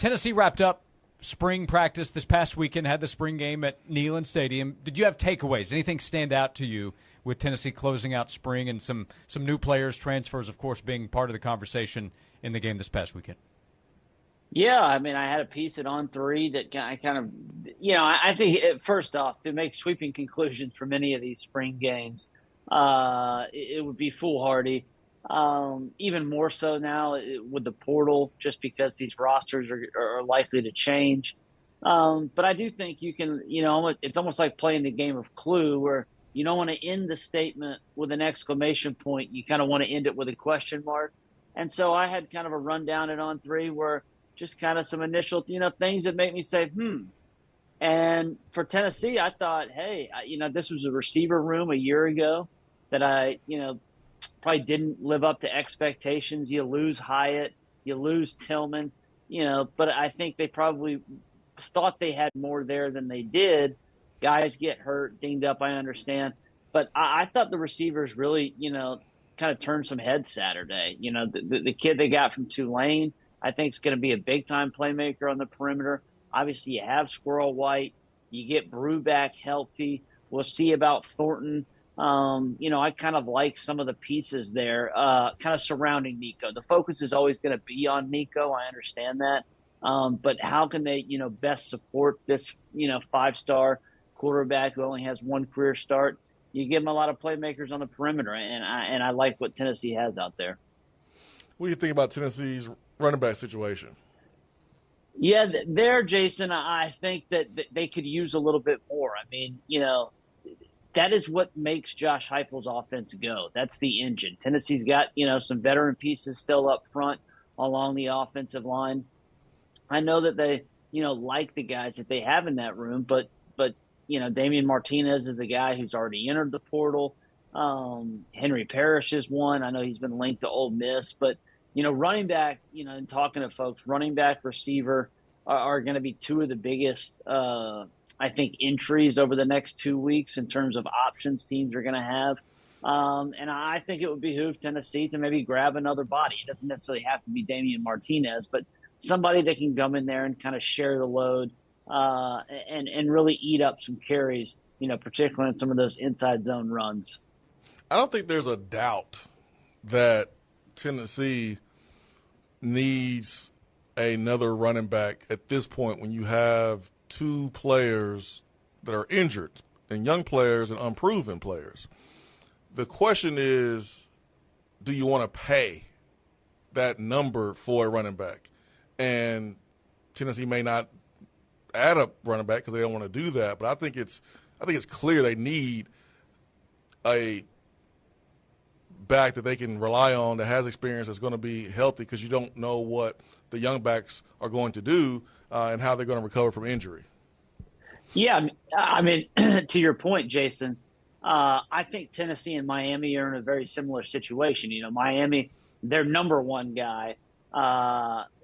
Tennessee wrapped up spring practice this past weekend, had the spring game at Neyland Stadium. Did you have takeaways? Anything stand out to you with Tennessee closing out spring and some new players, transfers, of course, being part of the conversation in the game this past weekend? Yeah, I mean, I had a piece at On3 that I kind of, I think first off, to make sweeping conclusions from any of these spring games, it would be foolhardy. Even more so now with the portal, just because these rosters are likely to change. But I do think you can, it's almost like playing the game of Clue, where you don't want to end the statement with an exclamation point. You kind of want to end it with a question mark. And so I had kind of a rundown at On3 where just kind of some initial, things that make me say, And for Tennessee, I thought, hey, this was a receiver room a year ago that I, probably didn't live up to expectations. You lose Hyatt, you lose Tillman, but I think they probably thought they had more there than they did. Guys get hurt, dinged up, I understand. But I thought the receivers really, kind of turned some heads Saturday. The kid they got from Tulane, I think is going to be a big-time playmaker on the perimeter. Obviously, you have Squirrel White. You get Brew back healthy. We'll see about Thornton. I kind of like some of the pieces there kind of surrounding Nico. The focus is always going to be on Nico. I understand that. But how can they, best support this, 5-star quarterback who only has one career start? You give him a lot of playmakers on the perimeter, and I like what Tennessee has out there. What do you think about Tennessee's running back situation? Yeah, there, Jason, I think that they could use a little bit more. I mean, that is what makes Josh Heupel's offense go. That's the engine. Tennessee's got, some veteran pieces still up front along the offensive line. I know that they, like the guys that they have in that room, but Damian Martinez is a guy who's already entered the portal. Henry Parrish is one. I know he's been linked to Ole Miss, but running back, and talking to folks, running back, receiver are going to be two of the biggest, I think, entries over the next 2 weeks in terms of options teams are going to have. And I think it would behoove Tennessee to maybe grab another body. It doesn't necessarily have to be Damian Martinez, but somebody that can come in there and kind of share the load and really eat up some carries, particularly in some of those inside zone runs. I don't think there's a doubt that Tennessee needs another running back at this point when you have two players that are injured and young players and unproven players. The question is, do you want to pay that number for a running back? And Tennessee may not add a running back because they don't want to do that, but I think it's clear they need a back that they can rely on that has experience, that's going to be healthy, because you don't know what the young backs are going to do and how they're going to recover from injury. Yeah, I mean, to your point, Jason, I think Tennessee and Miami are in a very similar situation. Miami, their number one guy,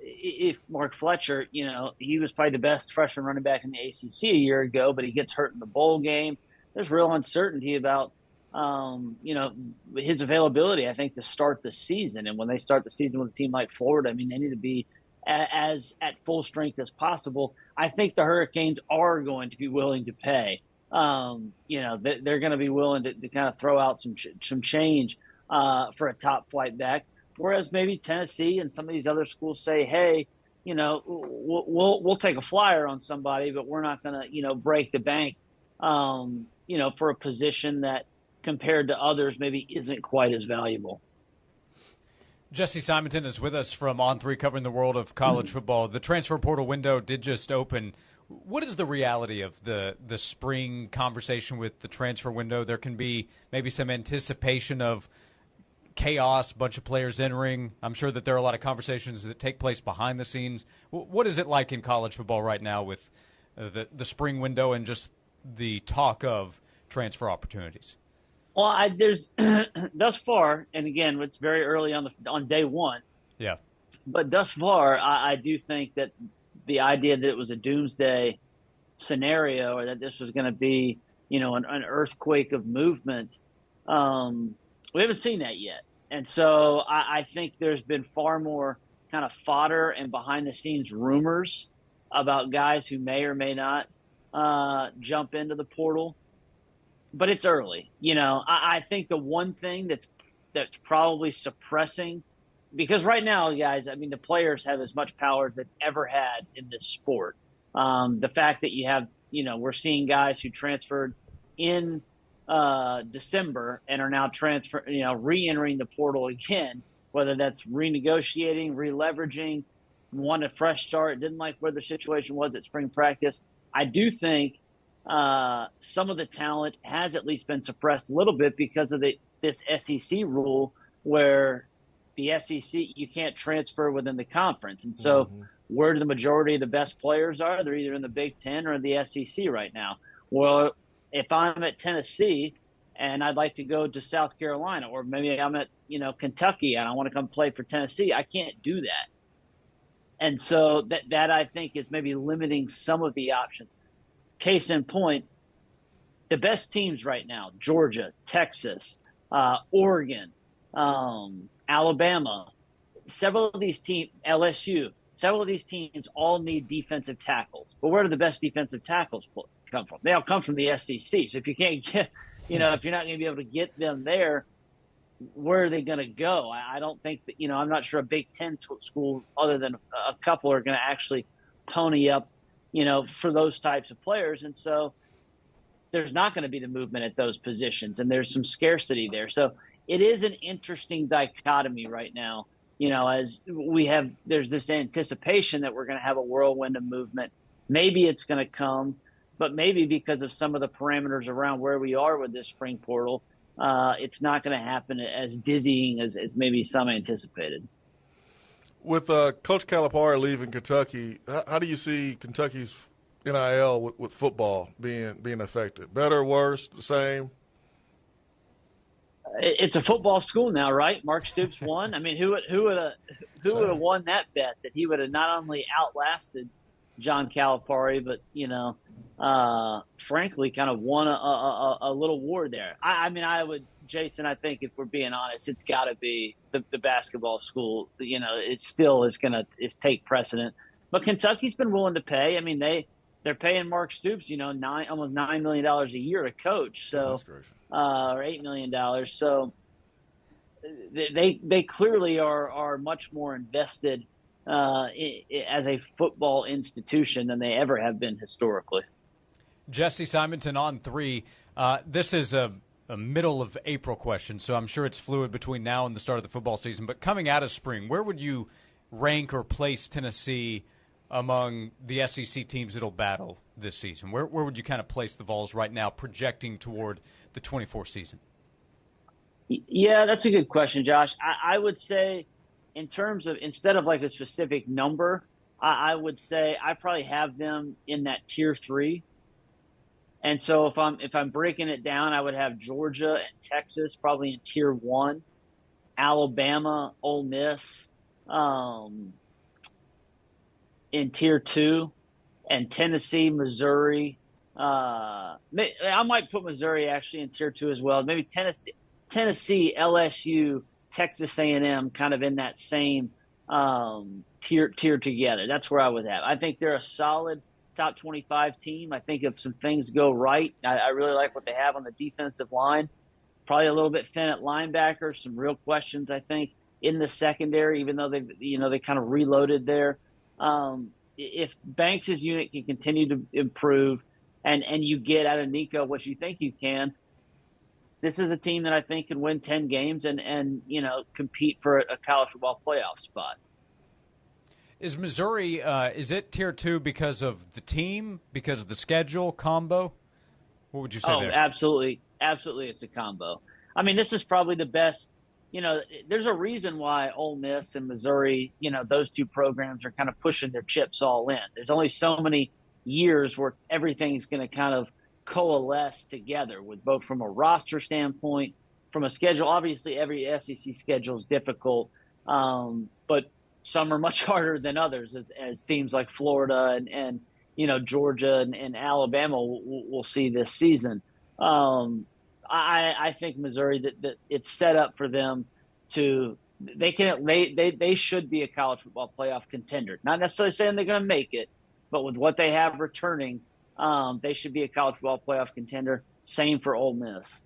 if Mark Fletcher, he was probably the best freshman running back in the ACC a year ago, but he gets hurt in the bowl game. There's real uncertainty about his availability, I think, to start the season. And when they start the season with a team like Florida, I mean, they need to be as at full strength as possible. I think the Hurricanes are going to be willing to pay. They're going to be willing to kind of throw out some change for a top flight back. Whereas maybe Tennessee and some of these other schools say, hey, we'll take a flyer on somebody, but we're not going to, break the bank, for a position that, compared to others, maybe isn't quite as valuable. Jesse Simonton is with us from On3, covering the world of college football. The transfer portal window did just open. What is the reality of the spring conversation with the transfer window? There can be maybe some anticipation of chaos, bunch of players entering. I'm sure that there are a lot of conversations that take place behind the scenes. What is it like in college football right now with the spring window and just the talk of transfer opportunities? Well, there's thus far, and again, it's very early on day one. Yeah. But thus far, I do think that the idea that it was a doomsday scenario, or that this was going to be, an earthquake of movement, we haven't seen that yet. And so I think there's been far more kind of fodder and behind-the-scenes rumors about guys who may or may not jump into the portal. But it's early. I think the one thing that's probably suppressing, because right now, guys, I mean, the players have as much power as they've ever had in this sport. The fact that you have, we're seeing guys who transferred in December and are now re-entering the portal again, whether that's renegotiating, re-leveraging, want a fresh start, didn't like where the situation was at spring practice. I do think some of the talent has at least been suppressed a little bit because of this SEC rule where the SEC, you can't transfer within the conference. And so where the majority of the best players are, they're either in the Big Ten or in the SEC right now. Well, if I'm at Tennessee and I'd like to go to South Carolina, or maybe I'm at, Kentucky and I want to come play for Tennessee, I can't do that. And so that I think is maybe limiting some of the options. Case in point, the best teams right now, Georgia, Texas, Oregon, Alabama, several of these teams, LSU, several of these teams all need defensive tackles. But where do the best defensive tackles come from? They all come from the SEC. So if you can't get, if you're not going to be able to get them there, where are they going to go? I don't think that, I'm not sure a Big Ten school other than a couple are going to actually pony up, for those types of players. And so there's not going to be the movement at those positions, and there's some scarcity there. So it is an interesting dichotomy right now, as there's this anticipation that we're going to have a whirlwind of movement. Maybe it's going to come, but maybe because of some of the parameters around where we are with this spring portal, it's not going to happen as dizzying as maybe some anticipated. With Coach Calipari leaving Kentucky, how do you see Kentucky's NIL with football being affected? Better, worse, the same? It's a football school now, right? Mark Stoops won. I mean, who would have won that bet that he would have not only outlasted John Calipari, but frankly, kind of won a little war there. I mean, I would, Jason. I think if we're being honest, it's got to be the basketball school. It still is going to take precedent. But Kentucky's been willing to pay. I mean, they're paying Mark Stoops, almost $9 million a year to coach. So, or $8 million. So they clearly are much more invested as a football institution than they ever have been historically. Jesse Simonton on 3. This is a middle of April question, so I'm sure it's fluid between now and the start of the football season. But coming out of spring, where would you rank or place Tennessee among the SEC teams that'll battle this season? Where would you kind of place the Vols right now, projecting toward the 24 season? Yeah, that's a good question, Josh. I would say, in terms of, instead of like a specific number, I would say I probably have them in that tier 3. And so if I'm breaking it down, I would have Georgia and Texas probably in tier 1, Alabama, Ole Miss in tier 2, and Tennessee, Missouri. I might put Missouri actually in tier 2 as well. Maybe Tennessee, LSU, Texas A&M kind of in that same tier together. That's where I would have. I think they're a solid top 25 team. I think if some things go right, I really like what they have on the defensive line. Probably a little bit thin at linebacker. Some real questions, I think, in the secondary, even though they kind of reloaded there. If Banks' unit can continue to improve and you get out of Nico what you think you can, this is a team that I think can win 10 games and compete for a college football playoff spot. Is Missouri, is it tier 2 because of the team, because of the schedule combo? What would you say there? Absolutely. Absolutely, it's a combo. I mean, this is probably the best. There's a reason why Ole Miss and Missouri, those two programs are kind of pushing their chips all in. There's only so many years where everything's going to kind of coalesce together, with both from a roster standpoint, from a schedule. Obviously, every SEC schedule is difficult, but some are much harder than others, as teams like Florida and Georgia and Alabama will see this season. I think Missouri, that it's set up for them to they should be a college football playoff contender. Not necessarily saying they're going to make it, but with what they have returning, they should be a college football playoff contender. Same for Ole Miss.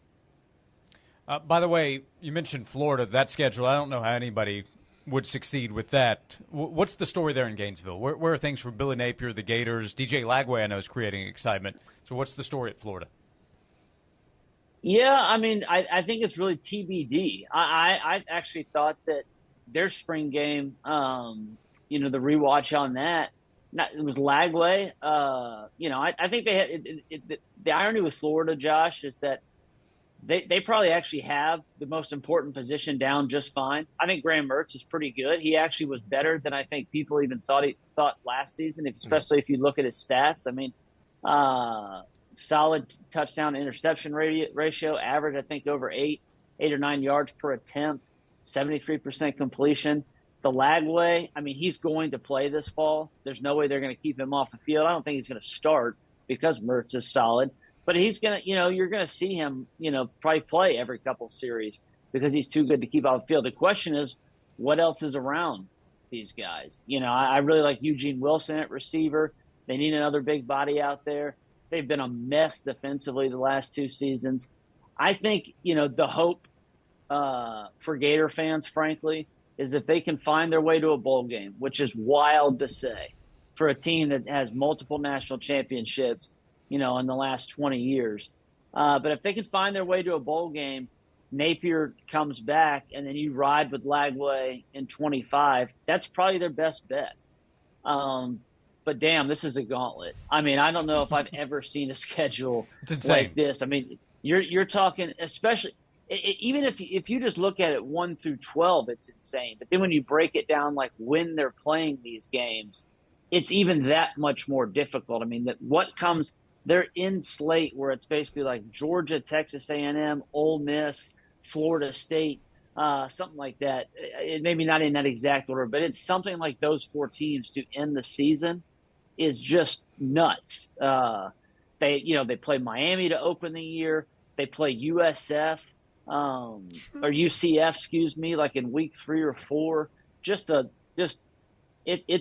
By the way, you mentioned Florida. That schedule, I don't know how anybody would succeed with that. What's the story there in Gainesville? Where are things for Billy Napier, the Gators? DJ Lagway, I know, is creating excitement. So what's the story at Florida? Yeah, I mean, I think it's really TBD. I actually thought that their spring game, the rewatch on that, it was Lagway. I think they had the irony with Florida, Josh, is that they probably actually have the most important position down just fine. I think Graham Mertz is pretty good. He actually was better than I think people even thought last season, especially if you look at his stats. I mean, solid touchdown interception ratio, average I think over 8 or 9 yards per attempt, 73% completion. The Lagway, I mean, he's going to play this fall. There's no way they're going to keep him off the field. I don't think he's going to start because Mertz is solid. But he's going to, you're going to see him, probably play every couple series because he's too good to keep off the field. The question is, what else is around these guys? I really like Eugene Wilson at receiver. They need another big body out there. They've been a mess defensively the last 2 seasons. I think, the hope for Gator fans, frankly, is if they can find their way to a bowl game, which is wild to say for a team that has multiple national championships, in the last 20 years. But if they can find their way to a bowl game, Napier comes back, and then you ride with Lagway in 25, that's probably their best bet. But damn, this is a gauntlet. I mean, I don't know if I've ever seen a schedule like this. I mean, you're talking, especially even if you just look at it 1 through 12, it's insane. But then when you break it down, like when they're playing these games, it's even that much more difficult. I mean, they're in slate where it's basically like Georgia, Texas A&M, Ole Miss, Florida State, something like that. It maybe not in that exact order, but it's something like those 4 teams to end the season is just nuts. They play Miami to open the year. They play USF or UCF, excuse me, like in week 3 or 4. It's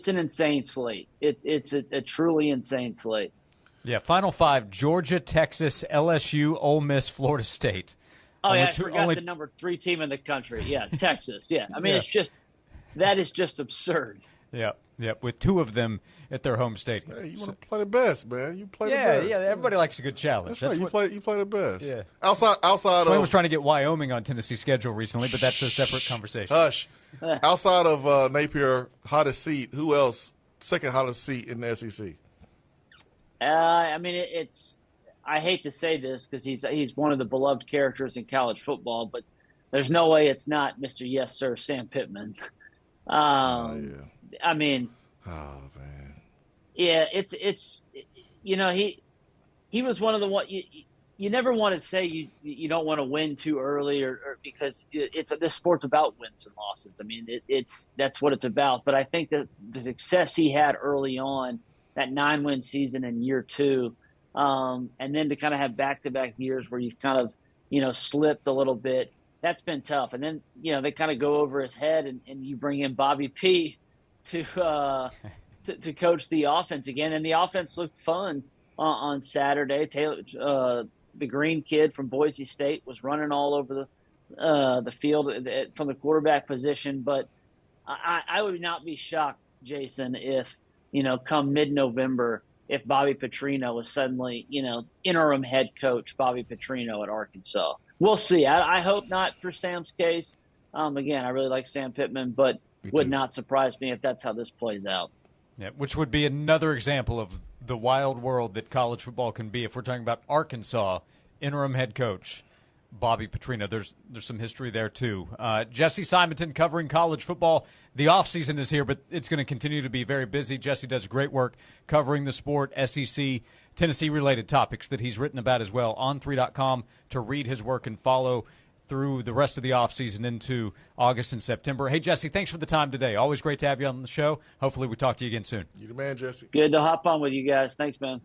an insane slate. It's a truly insane slate. Yeah, Final 5, Georgia, Texas, LSU, Ole Miss, Florida State. Oh, yeah, I forgot the number 3 team in the country. Yeah, Texas. Yeah, I mean, that is just absurd. Yeah, with 2 of them at their home stadium. Hey, you want to play the best, man. You play the best. Yeah, everybody likes a good challenge. That's right. You play the best. Yeah. Outside Swain of was trying to get Wyoming on Tennessee's schedule recently, but that's a separate conversation. Hush. Outside of Napier, hottest seat, who else? Second hottest seat in the SEC? I mean, I hate to say this because he's one of the beloved characters in college football, but there's no way it's not Mr. Yes Sir Sam Pittman. Yeah. I mean, oh man, yeah, it's he was one of the one you never want to say you don't want to win too early or because this sport's about wins and losses. I mean, that's what it's about. But I think that the success he had early on, that 9-win season in year 2, and then to kind of have back-to-back years where you've kind of, slipped a little bit, that's been tough. And then, they kind of go over his head and you bring in Bobby P to coach the offense again. And the offense looked fun on Saturday. Taylor, the green kid from Boise State, was running all over the field from the quarterback position. But I would not be shocked, Jason, if, come mid-November, if Bobby Petrino was suddenly, interim head coach Bobby Petrino at Arkansas. We'll see. I hope not for Sam's case. Again, I really like Sam Pittman, but would not surprise me if that's how this plays out. Yeah, which would be another example of the wild world that college football can be. If we're talking about Arkansas, interim head coach Bobby Petrino, there's some history there too. Jesse Simonton covering college football. The offseason is here, but it's going to continue to be very busy. Jesse does great work covering the sport, SEC, Tennessee-related topics that he's written about as well. On3.com to read his work and follow through the rest of the offseason into August and September. Hey, Jesse, thanks for the time today. Always great to have you on the show. Hopefully we talk to you again soon. You the man, Jesse. Good to hop on with you guys. Thanks, man.